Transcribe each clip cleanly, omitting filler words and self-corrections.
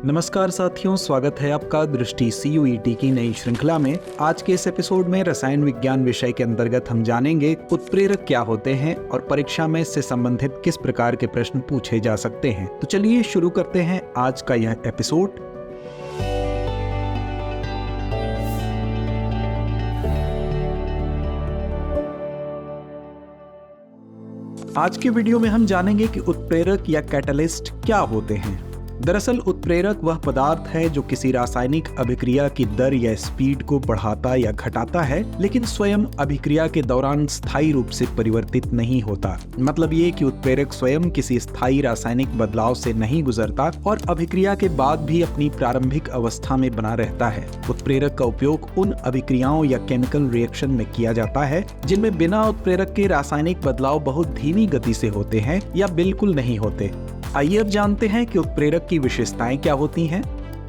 नमस्कार साथियों, स्वागत है आपका दृष्टि CUET की नई श्रृंखला में। आज के इस एपिसोड में रसायन विज्ञान विषय के अंतर्गत हम जानेंगे उत्प्रेरक क्या होते हैं और परीक्षा में इससे संबंधित किस प्रकार के प्रश्न पूछे जा सकते हैं। तो चलिए शुरू करते हैं आज का यह एपिसोड। आज के वीडियो में हम जानेंगे कि उत्प्रेरक या कैटलिस्ट क्या होते हैं। दरअसल उत्प्रेरक वह पदार्थ है जो किसी रासायनिक अभिक्रिया की दर या स्पीड को बढ़ाता या घटाता है, लेकिन स्वयं अभिक्रिया के दौरान स्थायी रूप से परिवर्तित नहीं होता। मतलब ये कि उत्प्रेरक स्वयं किसी स्थायी रासायनिक बदलाव से नहीं गुजरता और अभिक्रिया के बाद भी अपनी प्रारंभिक अवस्था में बना रहता है। उत्प्रेरक का उपयोग उन अभिक्रियाओं या केमिकल रिएक्शन में किया जाता है जिनमें बिना उत्प्रेरक के रासायनिक बदलाव बहुत धीमी गति से होते हैं या बिल्कुल नहीं होते। आइए अब जानते हैं कि उत्प्रेरक की विशेषताएं क्या होती हैं।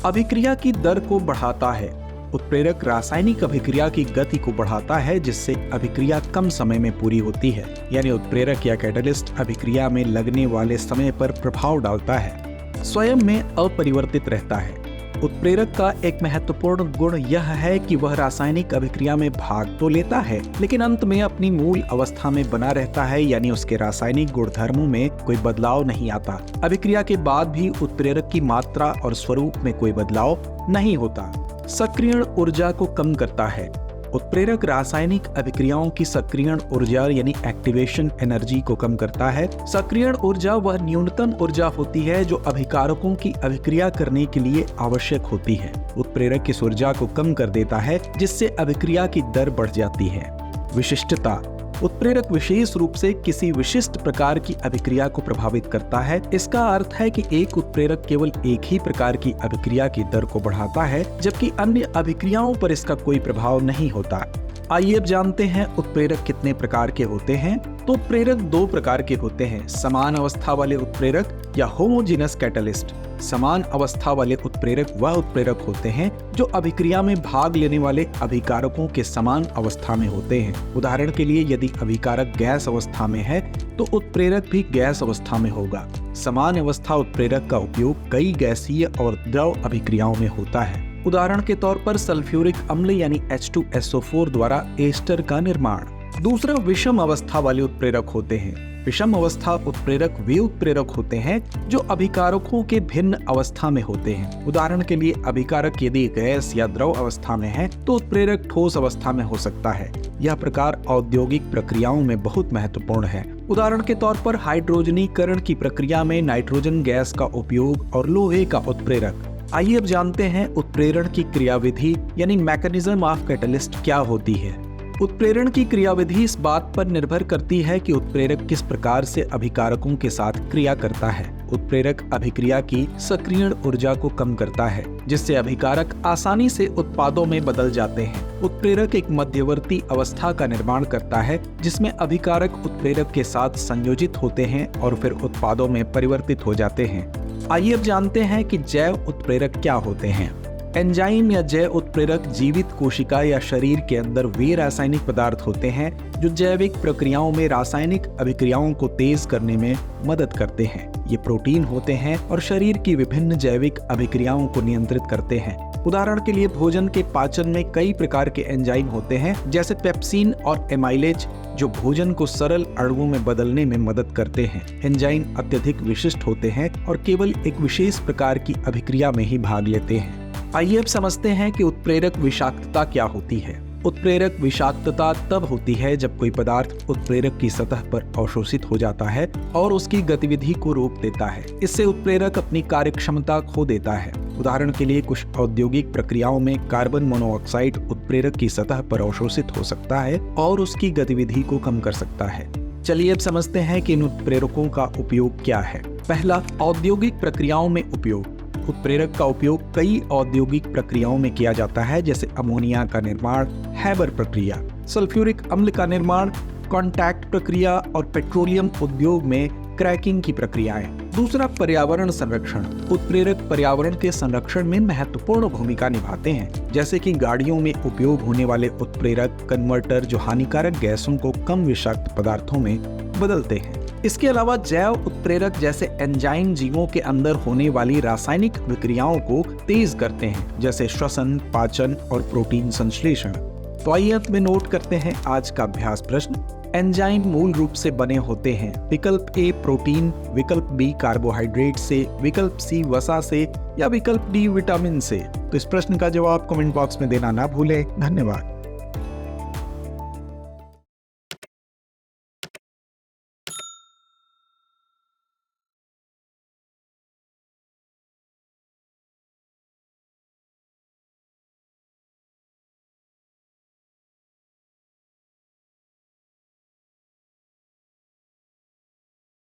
अभिक्रिया की दर को बढ़ाता है। उत्प्रेरक रासायनिक अभिक्रिया की गति को बढ़ाता है जिससे अभिक्रिया कम समय में पूरी होती है। यानी उत्प्रेरक या कैटलिस्ट अभिक्रिया में लगने वाले समय पर प्रभाव डालता है, स्वयं में अपरिवर्तित रहता है। उत्प्रेरक का एक महत्वपूर्ण गुण यह है कि वह रासायनिक अभिक्रिया में भाग तो लेता है, लेकिन अंत में अपनी मूल अवस्था में बना रहता है, यानी उसके रासायनिक गुणधर्मों में कोई बदलाव नहीं आता। अभिक्रिया के बाद भी उत्प्रेरक की मात्रा और स्वरूप में कोई बदलाव नहीं होता। सक्रियण ऊर्जा को कम करता है। उत्प्रेरक रासायनिक अभिक्रियाओं की सक्रियण ऊर्जा यानी एक्टिवेशन एनर्जी को कम करता है। सक्रियण ऊर्जा वह न्यूनतम ऊर्जा होती है जो अभिकारकों की अभिक्रिया करने के लिए आवश्यक होती है। उत्प्रेरक इस ऊर्जा को कम कर देता है जिससे अभिक्रिया की दर बढ़ जाती है। विशिष्टता। उत्प्रेरक विशेष रूप से किसी विशिष्ट प्रकार की अभिक्रिया को प्रभावित करता है। इसका अर्थ है कि एक उत्प्रेरक केवल एक ही प्रकार की अभिक्रिया की दर को बढ़ाता है, जबकि अन्य अभिक्रियाओं पर इसका कोई प्रभाव नहीं होता। आइए अब जानते हैं उत्प्रेरक कितने प्रकार के होते हैं। तो उत्प्रेरक दो प्रकार के होते हैं, समान अवस्था वाले उत्प्रेरक या होमोजेनस कैटलिस्ट। समान अवस्था वाले उत्प्रेरक वह उत्प्रेरक होते हैं जो अभिक्रिया में भाग लेने वाले अभिकारकों के समान अवस्था में होते हैं। उदाहरण के लिए यदि अभिकारक गैस अवस्था में है तो उत्प्रेरक भी गैस अवस्था में होगा। समान अवस्था उत्प्रेरक का उपयोग कई गैसीय और द्रव अभिक्रियाओं में होता है। उदाहरण के तौर पर सल्फ्यूरिक अम्ल यानी H2SO4 द्वारा एस्टर का निर्माण। दूसरा विषम अवस्था वाले उत्प्रेरक होते हैं। विषम अवस्था उत्प्रेरक वे उत्प्रेरक होते हैं जो अभिकारकों के भिन्न अवस्था में होते हैं। उदाहरण के लिए अभिकारक यदि गैस या द्रव अवस्था में है तो उत्प्रेरक ठोस अवस्था में हो सकता है। यह प्रकार औद्योगिक प्रक्रियाओं में बहुत महत्वपूर्ण है। उदाहरण के तौर पर हाइड्रोजनीकरण की प्रक्रिया में नाइट्रोजन गैस का उपयोग और लोहे का उत्प्रेरक। आइए अब जानते हैं उत्प्रेरण की क्रियाविधि यानी मैकेनिज्म ऑफ कैटलिस्ट क्या होती है। उत्प्रेरण की क्रियाविधि इस बात पर निर्भर करती है कि उत्प्रेरक किस प्रकार से अभिकारकों के साथ क्रिया करता है। उत्प्रेरक अभिक्रिया की सक्रियण ऊर्जा को कम करता है जिससे अभिकारक आसानी से उत्पादों में बदल जाते हैं। उत्प्रेरक एक मध्यवर्ती अवस्था का निर्माण करता है जिसमें अभिकारक उत्प्रेरक के साथ संयोजित होते हैं और फिर उत्पादों में परिवर्तित हो जाते हैं। आइए अब जानते हैं कि जैव उत्प्रेरक क्या होते हैं। एंजाइम या जैव उत्प्रेरक जीवित कोशिका या शरीर के अंदर वे रासायनिक पदार्थ होते हैं जो जैविक प्रक्रियाओं में रासायनिक अभिक्रियाओं को तेज करने में मदद करते हैं। ये प्रोटीन होते हैं और शरीर की विभिन्न जैविक अभिक्रियाओं को नियंत्रित करते हैं। उदाहरण के लिए भोजन के पाचन में कई प्रकार के एंजाइम होते हैं जैसे पेप्सिन और एमाइलेज जो भोजन को सरल अणुओं में बदलने में मदद करते हैं। एंजाइम अत्यधिक विशिष्ट होते हैं और केवल एक विशेष प्रकार की अभिक्रिया में ही भाग लेते हैं। आइए अब समझते हैं कि उत्प्रेरक विषाक्तता क्या होती है। उत्प्रेरक विषाक्तता तब होती है जब कोई पदार्थ उत्प्रेरक की सतह पर अवशोषित हो जाता है और उसकी गतिविधि को रोक देता है। इससे उत्प्रेरक अपनी कार्यक्षमता खो देता है। उदाहरण के लिए कुछ औद्योगिक प्रक्रियाओं में कार्बन मोनोऑक्साइड उत्प्रेरक की सतह पर अवशोषित हो सकता है और उसकी गतिविधि को कम कर सकता है। चलिए अब समझते हैं कि इन उत्प्रेरकों का उपयोग क्या है। पहला, औद्योगिक प्रक्रियाओं में उपयोग। उत्प्रेरक का उपयोग कई औद्योगिक प्रक्रियाओं में किया जाता है जैसे अमोनिया का निर्माण, हैबर प्रक्रिया, सल्फ्यूरिक अम्ल का निर्माण, कॉन्टैक्ट प्रक्रिया और पेट्रोलियम उद्योग में क्रैकिंग की प्रक्रियाएं। दूसरा, पर्यावरण संरक्षण। उत्प्रेरक पर्यावरण के संरक्षण में महत्वपूर्ण भूमिका निभाते हैं, जैसे कि गाड़ियों में उपयोग होने वाले उत्प्रेरक कन्वर्टर जो हानिकारक गैसों को कम विषाक्त पदार्थों में बदलते हैं। इसके अलावा जैव उत्प्रेरक जैसे एंजाइम जीवों के अंदर होने वाली रासायनिक विक्रियाओं को तेज करते हैं, जैसे श्वसन, पाचन और प्रोटीन संश्लेषण। तो आइए अंत में नोट करते हैं आज का अभ्यास प्रश्न। एंजाइम मूल रूप से बने होते हैं विकल्प ए प्रोटीन, विकल्प बी कार्बोहाइड्रेट से, विकल्प सी वसा से या विकल्प डी विटामिन से। तो इस प्रश्न का जवाब कमेंट बॉक्स में देना ना भूलें। धन्यवाद।